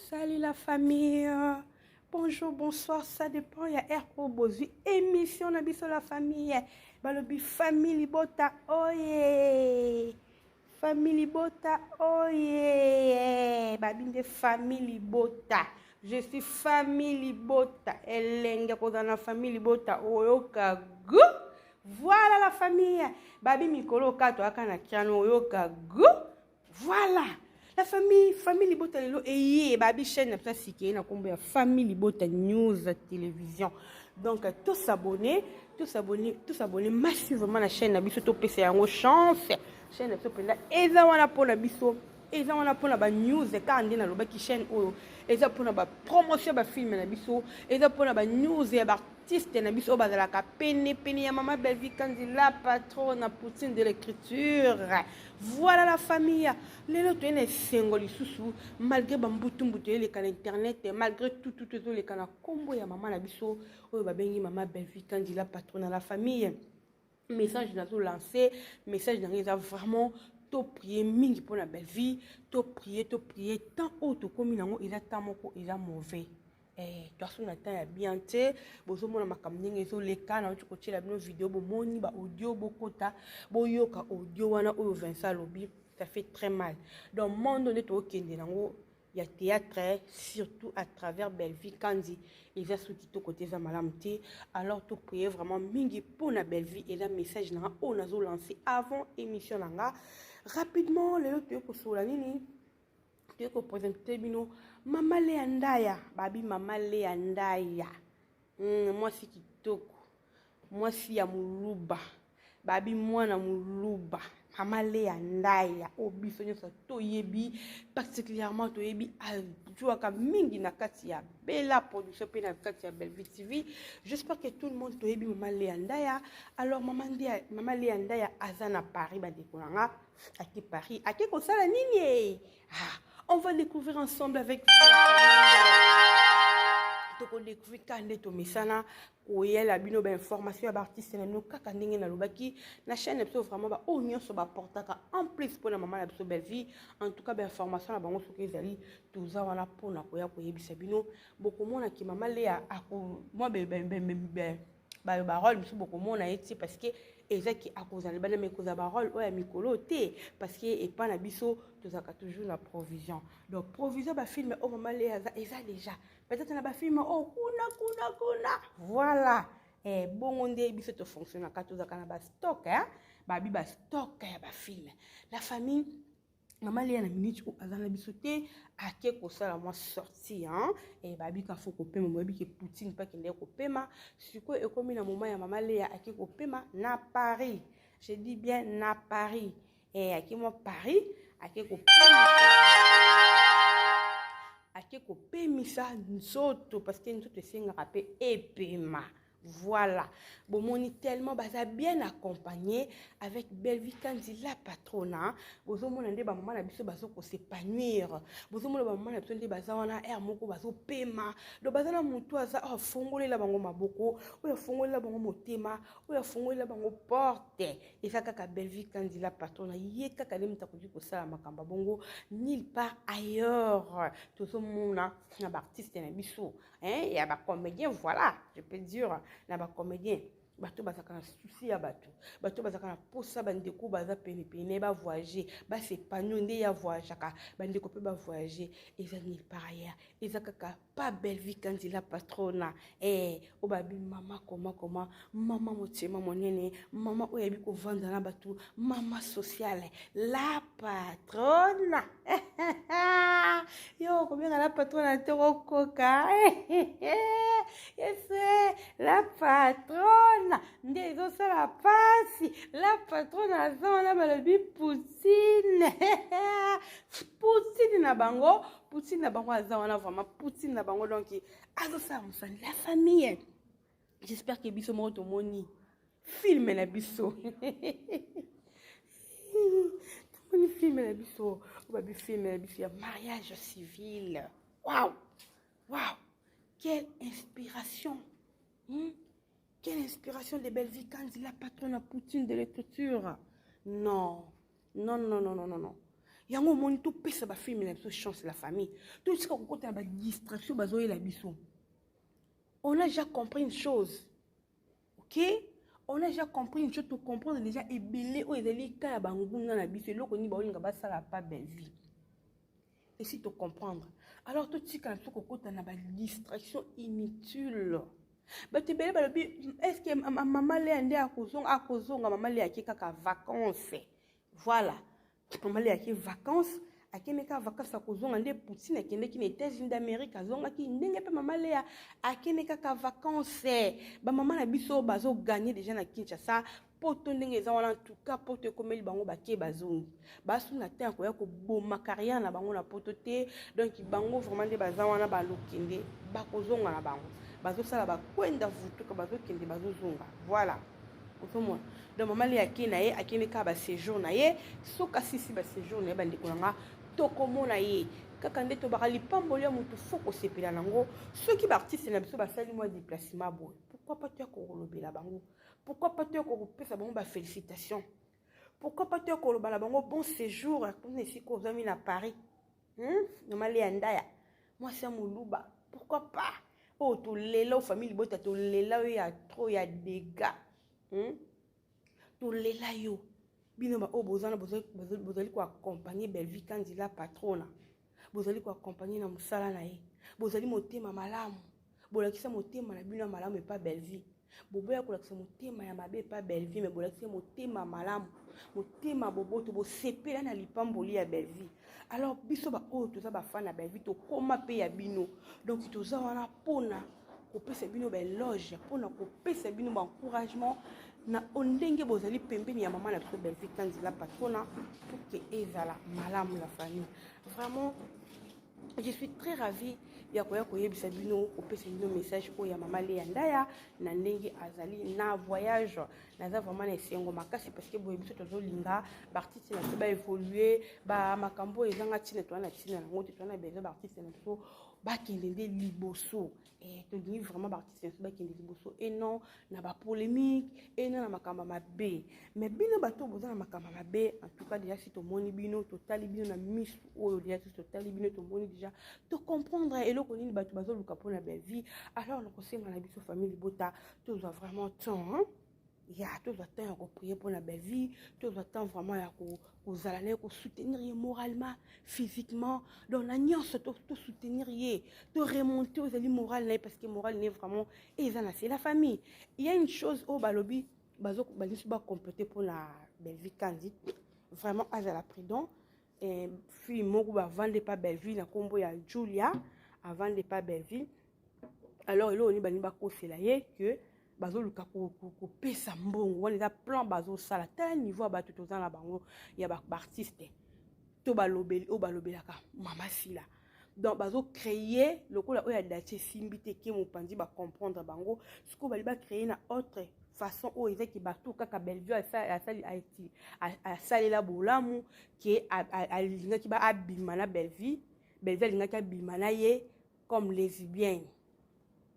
Salut la famille. Bonjour, bonsoir, ça dépend. Il y a Air Bozu. Émission na biso la famille. Balobi famille bota. Oye. Famille bota. Oye. Babinde famille bota. Je suis famille bota. Elenga kozana famille bota. Oyoka gu. Voilà la famille. Babi mikolo kato akana kiano oyoka gu. Voilà. La famille Libota Lelo et Babi chaîne na sike na kombo ya famille Libota News télévision. Donc tous s'abonner massivement la chaîne na biso to pesa yango chance. Chaîne na biso penda eza wana pona biso. Eza wana pona ba news ka ande na loba ki chaîne oyo. Eza pona ba promotion ba film na biso. Eza pona ba news ya ba artiste na biso bazalaka pene ya Maman Belle-Vie Kandi la patronne na poutine de l'écriture. Voilà la famille. Les autres ne sengoli susu malgré bambutu les canaux internet malgré tout les canaux combo ya maman na biso oyo babengi Maman Belle-Vie Kandi la patronne la famille. Message na zo lancé message na eza vraiment to prier mingi pour la belle vie to prier tant auto comme nango eza tant moko eza mauvais. Toi son attend ya bien te bozo mona makamninga ezo leka na tu kotiela bino vidéo bo moni ba audio bokota boyoka audio wana oyo Vincent Lobi ça fait très mal donc monde donné to kende nango ya théâtre surtout à travers Belle-Vie Kandi ils a sous to côté za malamté alors to prier vraiment mingi pour na Belle-Vie et la message na on a zo lancé avant émission nanga rapidement les autres ko sola nini tu ko présenter bino Maman Léandaya, babi Maman Léandaya. Moi si kitoko. Moi si ya muluba. Babi moi na muluba. Maman Léandaya. Obi sonyo sa toyebi. Particulièrement toyebi. Jouaka mingi na kati ya Bella production pe na kati ya Belle-Vie TV. J'espère que tout le monde toyebi Maman Léandaya. Alors Maman Léandaya azana Paris ba dekolanga. Aki Paris. Aki kosala nini? On va découvrir ensemble avec vous. Donc on découvre quand on met ça na la bino ba information à artiste na no kaka ndenge na lobaki na chaîne episode vraiment ba onyo so ba portaka en plus pour la maman la Belle Vie en tout cas ba information na bango soki ezali tuza wana pona koya koyebisa bino bokomona ki Maman Léa ako moi ba rôle biso bokomona eti parce que ezaki akozana bana mekoza ba rôle oya mikolo te parce que et pas na biso tozaka toujours la provision donc provision ba film au Maman Léa eza déjà peut-être na ba film oh kuna voilà bongo nde biso to fonctionne ka tozaka na ba stock babi ba stock ya ba film la famille Maman Léa na minute où azana biso te ake ko sala moi sorti et babi ka fo ko pema mo bi ke Poutine pas kende ko pema siko e komi na moment ya Maman Léa ake ko pema na Paris je dis bien na Paris et ake mo Paris ake ko pemisa nsoto parce que nsoto esenga pe epema. Voilà, bon, on est tellement bien accompagné avec Belle-Vie Kandi la patronne. Vous avez demandé à maman la biso baso ko s'épanouir. Vous avez demandé à maman la biso de baza wana air moko baso pema. Do baza na mutu aza fongole la bango maboko, ou ya fongole la bango motema, ou ya fongole la bango porte. Et ça kaka Belle-Vie Kandi la patronne. Yé kaka le mta koji ko sala makamba bongo nulle part ailleurs. Tout ce monde na artiste na biso, il y a ba comédien voilà, je peux dire na ba comédien bato bazaka na souci ya bato bazaka na posa bandeko baza pene ba voyager ba s'épanouir nde ya voyager bandeko pe ba voyager eza nulle part ailleurs eza kaka pas Belle-Vie Kandi la patronne o babi mama comment mama motema monene mama oyebi ko vanda na bato mama sociale la patronne yo combien la patronne te koka yes la patronne nde ezosala pasi la patronne aza wana balobi Poutine Poutine na bango aza wana vraiment Poutine na bango donc azosala mosani la famille j'espère que biso moko tomoni film na biso tomoni film na biso obabi film na biso ya mariage civil waouh quelle inspiration quelle inspiration de Belle-Vie Kandi la patronne à Poutine de l'écriture. Non. yango omoni topesa bafilme na biso chance la famille totika kokota na badistraction bazoyela biso. On a déjà compris une chose, ok? On a déjà compris une chose, tu comprends déjà ebele o ezali ka ya bangunga na biso eloko ni baolinga basala pas belle vie. Et si tu comprendre, alors tu tika na biso kokota na badistraction inutile. Batu ebele balobi est-ce que maman le ande akozonga maman le yaki kaka vacances. Voilà. Maman le yaki vacances. Akemeka vacances akozonga nde Poutine akendeki na États-Unis d'Amérique azongaki ndenge pe maman le akemeka ka vacances. Ba maman na biso bazo gagner déjà na Kinshasa. Poto ndenge eza wana en tout cas poto ekomeli bango bake bazongi. Basu na temps koya ko boma carrière na bango na poto te. Donc bango vraiment nde baza wana balokende bakozonga na bango. Bazo sala ba kwenda vutuka bazo kende bazo zonga. Voilà. Otomona. Donc maman le yaki na ye akemeka ba séjour na ye soka sisi ba séjour na ye bandeko nga tokomona ye kaka nde to bakali pamboli ya mutu foko sepela nango soki ba artiste na biso basali moi déplacement boy. Pourquoi pas tu kolobela bango? Pourquoi pas tu kopesa bango ba félicitations? Pourquoi pas tu kolobala bango bon séjour comme ici ko zami na Paris? Maman le andaya. Moi c'est Muluba. Pourquoi pas? Oh to lela famille bota to lela yo ya trop ya dégâts. To lela yo. Bino ba o bozana bozali ko accompagner belle vie quand il a patrona. Bozali ko accompagner na musala na ye. Bozali motema malamu. Bolakisa motema na bino malamu et pas belle vie. Boboya kolakisa motema ya mabe pas belle vie mais bolakisa motema malamu. Motema boboto bo sepela na lipamboli ya belle vie. Alors biso ba o toza ba fan na belle vie to koma pe ya bino. Donc toza wana pona kopesa bino ba éloge, pona kopesa bino ba encouragement na ondenge bozali pembeni ya maman na biso belle vie quand il a patrona pour que ezala malamu la famille. Vraiment je suis très ravie ya koya koyebisa bino kopesa bino message ko ya maman le andaya na ndenge azali na voyage naza vraiment na esengo makasi parce que boye biso tozo linga artiste na biso ba évoluer ba makambo ezanga tina to na tina na ngote to na bezo artiste na biso ba kende nde liboso et to dit vraiment artiste na biso ba kende liboso et non na ba polémique et non na makamba mabe mais bino bato boza na makamba mabe en tout cas déjà si to moni bino to tali bino na miss o déjà to tali bino to moni déjà to comprendre eloko nini bato bazo luka pona belle vie alors na kosenga na biso famille bota to za vraiment temps ya to za temps ya ko prier pour la belle vie to za temps vraiment ya ko zala na ko soutenir moralement physiquement donc na nyonso to soutenir ye to remonter aux ali moral na parce que moral n'est vraiment et ça c'est la famille. Il y a une chose au balobi bazo balisi ba compléter pour la belle vie candide vraiment à la prudent et fille moko ba vendre pas belle vie na kombo ya Julia avant de pas belle vie alors elo ni bani ba kosela ye que bazo luka ko pesa mbongo wana eza plan bazo sala tel niveau ba tout dans la bango ya ba artiste to balobeli o balobelaka mama sila donc bazo créer lokola oya datie simbité ke mopandi ba comprendre bango ce ko bali ba créer na autre façon o ezaki bato kaka belle vie a sali la bolamu qui alinga ki ba abima na belle vie alinga ki abima na ye comme lesbienne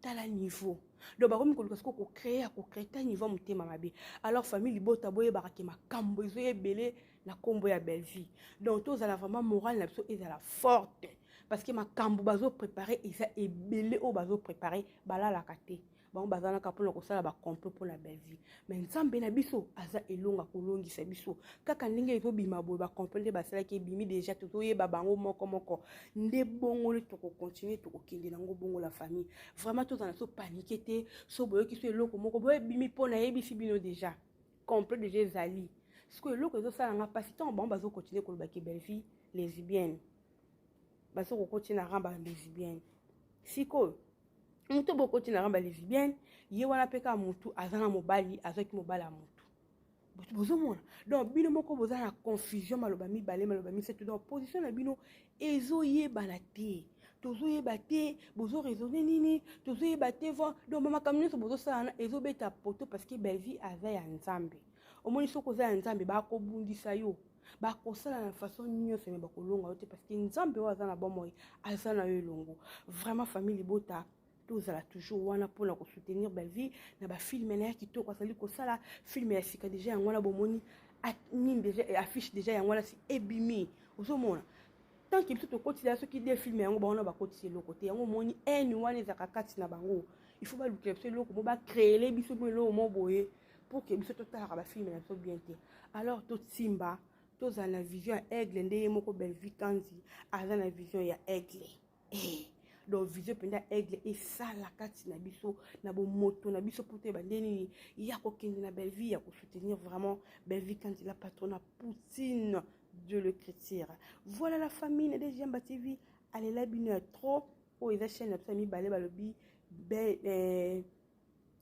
tala niveau donc bakomi koluka siko ko créer ta niveau motema mabe alors famille libota boye barake makambo ezo ebele na kombo ya belle vie donc to zala vraiment morale na biso ezala forte parce que makambo bazo préparer eza ebele o bazo préparer balala kate bango bazana kapona ko sala ba complot pour la belle vie mais nzambe na biso aza elonga kolongisa biso kaka ndenge ezo bima boye ba complot ba sala ki bimi déjà to yeba bango moko nde bongo le to ko continuer to ko kende nango bongo la famille vraiment to zana so paniquer te so boye ki so eloko moko boye bimi pona yebisi bino déjà complot déjà ezali ce que eloko ezo sala nga pasi tant bango bazo continuer ko ba ki belle vie lesbienne bazo ko continuer na ramba lesbienne siko mutu bokoti na ramba lesbienne ye wana peka mutu azana mobali azaki mobala mutu bozomona donc bino moko boza na confusion maloba mibale maloba misetu donc position na bino ezoyebana te tozoyeba te bozo raisonner nini tozoyeba te vo donc makambo nyonso bozosala na ezobeta poto parce que belle vie aza ya nzambe omoni soko za ya nzambe bakobundisa yo bakosala na façon nyonso me bakolonga yo te parce que nzambe oyo aza na bomoi aza na yo elongo vraiment famille bota tous à toujours wana pour la soutenir belle vie na ba film na ki to ko sali ko sala film ya sika déjà yango na bomoni mine déjà affiche déjà yango na si ebimi ozomona tant que biso tokotila soki de filme yango baona bakotisa eloko te yango omoni ene wana ezalaka kati na bango il faut balukela biso eloko mo bacréele biso mo eloko mo boye pour que biso totalaka bafilme na biso bien te alors totimba tozala na vision ya aigle nde ye moko Belvi Kandi aza na vision ya aigle donc vision mpenza aigle esala kati na biso na bomoto na biso po te bande nini ya kokende na Belvi ya kosoutenir vraiment Belvi Kandi la patronne Poutine Dieu le chrétien. Voilà la famille de Jamba TV. Allez là, bien trop. Oh, ils achètent la famille balé balobi.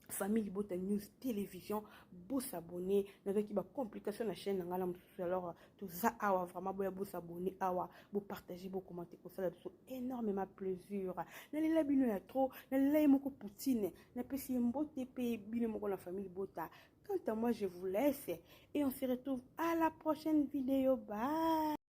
Famille Libota News Télévision. Beau s'abonner. Nous avons des complications dans la chaîne. Alors, tout ça, vraiment, beau s'abonner. Beau partager, beau commenter. Ça, ça énormément plaisir. N'allez là, bien trop. N'allez là, moko Poutine. N'allez pas mbote pe bien moko la famille Libota. Quant à moi, je vous laisse et on se retrouve à la prochaine vidéo. Bye.